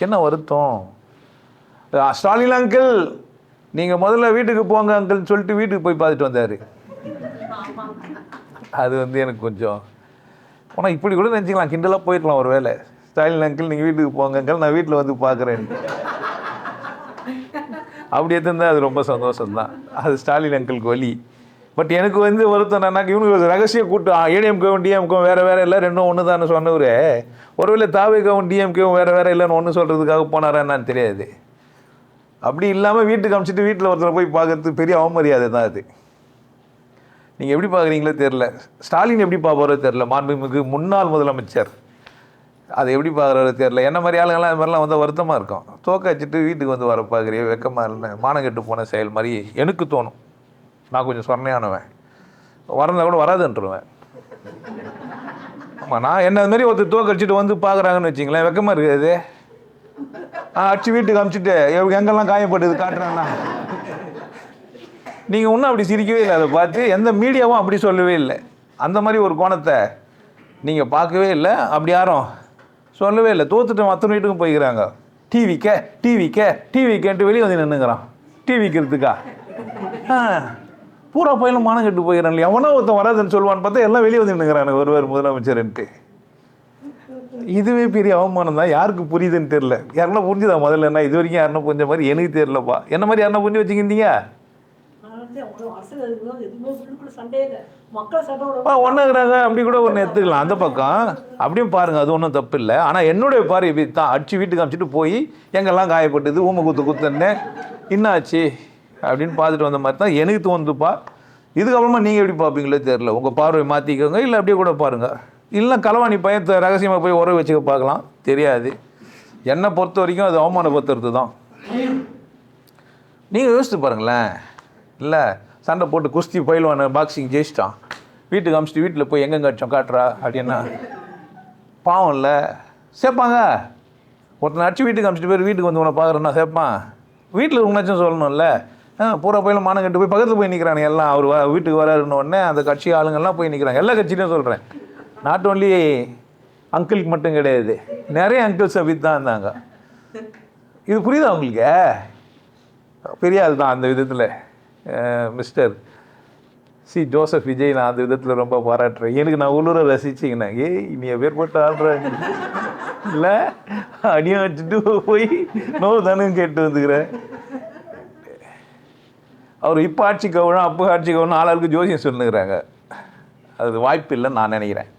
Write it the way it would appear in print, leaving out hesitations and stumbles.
சின்ன வருத்தம். ஸ்டாலின் அங்கிள் நீங்கள் முதல்ல வீட்டுக்கு போங்க அங்கிள்னு சொல்லிட்டு வீட்டுக்கு போய் பார்த்துட்டு வந்தார். அது எனக்கு கொஞ்சம் ஆனால் இப்படி கூட நினச்சிக்கலாம், கிண்டலாக போயிருக்கலாம் ஒரு வேளை. ஸ்டாலின் அங்கிள் நீங்கள் வீட்டுக்கு போங்க அங்கிள், நான் வீட்டில் வந்து பார்க்குறேன். அப்படி எடுத்திருந்தால் அது ரொம்ப சந்தோஷம்தான். அது ஸ்டாலின் அங்கிளுக்கு வலி. பட் எனக்கு வருத்தம் என்னன்னாக்க, இவனுக்கு ரகசிய கூட்டம் ஏடிஎம்கேவும் டிஎம்கேவும் வேறு இல்லை, ரெண்டும் ஒன்று தான் சொன்னவர். ஒருவேளை தாவேகவும் டிஎம்கேவும் வேறு இல்லைன்னு ஒன்று சொல்கிறதுக்காக போனாரா என்னன்னு தெரியாது. அப்படி இல்லாமல் வீட்டுக்கு அனுப்பிச்சிட்டு வீட்டில் ஒருத்தர் போய் பார்க்கறது பெரிய அவமரியாதை தான் அது. நீங்கள் எப்படி பார்க்குறீங்களோ தெரில. ஸ்டாலின் எப்படி பார்ப்பாரோ தெரில, மாண்புமிகு முன்னாள் முதலமைச்சர் அதை எப்படி பார்க்குறாரோ தெரில. என்ன மாதிரி ஆளுங்கள்லாம் இது மாதிரிலாம் வந்தால் வருத்தமாக இருக்கும். தோக்க வச்சுட்டு வீட்டுக்கு வந்து வர பார்க்குறிய, வெக்கமாக இருந்தேன், மானங்கெட்டு போன செயல் மாதிரி எனக்கு தோணும். நான் கொஞ்சம் சொன்னையானவன், வரந்தால் கூட வராதுன்றுவேன். ஆமாம், நான் என்ன அது மாதிரி ஒருத்தர் தோக்க அடிச்சுட்டு வந்து பார்க்குறாங்கன்னு வச்சிங்களேன், வெக்கமாக இருக்காது. அடிச்சு வீட்டுக்கு அனுப்பிச்சிட்டு எங்கெல்லாம் காயப்பட்டது காட்டுறாங்கண்ணா. நீங்கள் ஒன்றும் அப்படி சிரிக்கவே இல்லை. அதை பார்த்து எந்த மீடியாவும் அப்படி சொல்லவே இல்லை. அந்த மாதிரி ஒரு கோணத்தை நீங்கள் பார்க்கவே இல்லை. அப்படி யாரும் சொல்லவே இல்லை. தோத்துட்டு மற்ற வீட்டுக்கும் போய்க்கிறாங்க. டிவிக்கேன்ட்டு வெளியே வந்து நின்றுங்கிறான். டிவிக்கிறதுக்கா பூரா பயிலும் மானம் கெட்டு போயிடறான் இல்லையா? எவனோ ஒருத்தன் வராதுன்னு சொல்லுவான்னு பார்த்தா எல்லாம் வெளியே வந்து நின்றுங்கிறாங்க ஒருவர் முதலமைச்சர்ன்ட்டு. இதுவே பெரிய அவமானம் தான். யாருக்கு புரியுதுன்னு தெரில. யாருன்னா புரிஞ்சுதா முதல்ல? என்ன இது வரைக்கும் யாருன்னா புரிஞ்ச மாதிரி எனக்கு தெரிலப்பா. என்ன மாதிரி யாருன்னா புரிஞ்சு வச்சுக்கிட்டீங்க? ஒன்றுங்கிறாங்க அப்படி கூட ஒன்று எடுத்துக்கலாம். அந்த பக்கம் அப்படியும் பாருங்கள், அது ஒன்றும் தப்பு இல்லை. ஆனால் என்னுடைய பாரு இப்படி தான் அடிச்சு வீட்டுக்கு அனுப்பிச்சிட்டு போய் எங்கெல்லாம் காயப்பட்டது, ஊமை குத்துன்னு என்னாச்சு அப்படின்னு பார்த்துட்டு வந்த மாதிரி தான் எனக்கு தோணுதுப்பா. இதுக்கப்புறமா நீங்கள் எப்படி பார்ப்பீங்களோ தெரில. உங்கள் பார்வை மாற்றிக்கோங்க, இல்லை அப்படியே கூட பாருங்கள். இல்லை களவாணி பையன் ரகசியமாக போய் உறவு வச்சுக்க பார்க்கலாம், தெரியாது. என்னை பொறுத்த வரைக்கும் அது அவமானப்படுத்துறது தான். நீங்கள் யோசித்து பாருங்களேன். இல்லை சண்டை போட்டு குஸ்தி பயில்வான பாக்ஸிங் ஜெயிச்சிட்டான், வீட்டுக்கு அமிச்சிட்டு வீட்டில் போய் எங்கெங்க அடிச்சோம் காட்டுறா அப்படின்னா பாவம் இல்லை? சேர்ப்பாங்க. ஒருத்தனை அடிச்சு வீட்டுக்கு அமிச்சிட்டு போய் வீட்டுக்கு வந்து உன்னை பார்க்குறேன்னா சேர்ப்பான்? வீட்டில் உங்களாச்சும் சொல்லணும்ல. பூரா பயில மானம் கட்டு போய் பக்கத்தில் போய் நிற்கிறாங்க எல்லாம். அவர் வீட்டுக்கு வராருன்னு உடனே அந்த கட்சி ஆளுங்கள்லாம் போய் நிற்கிறாங்க. எல்லா கட்சியிலையும் சொல்கிறேன், நாட் ஓன்லி அங்கிளுக்கு மட்டும் கிடையாது, நிறைய அங்கிள்ஸ் அப்படி தான் இருந்தாங்க. இது புரியுதா உங்களுக்கு? பெரிய ஆள் தான் அந்த விதத்தில். மிஸ்டர் சி ஜோசப் விஜய் நான் அந்த விதத்தில் ரொம்ப பாராட்டுறேன். எனக்கு நான் உள்ளூரை ரசிச்சிங்கண்ணா. நீ பேர்பட்ட ஆள்றாங்க இல்லை, அடியும் வச்சுட்டு போய் நோவு தானே கேட்டு வந்துக்கிறேன். அவர் இப்போ ஆட்சி கவனம் அப்போ ஆட்சி கவனம் ஆளாளுக்கு ஜோசியம் சொல்லுங்கிறாங்க. அது வாய்ப்பு இல்லைன்னு நான் நினைக்கிறேன்.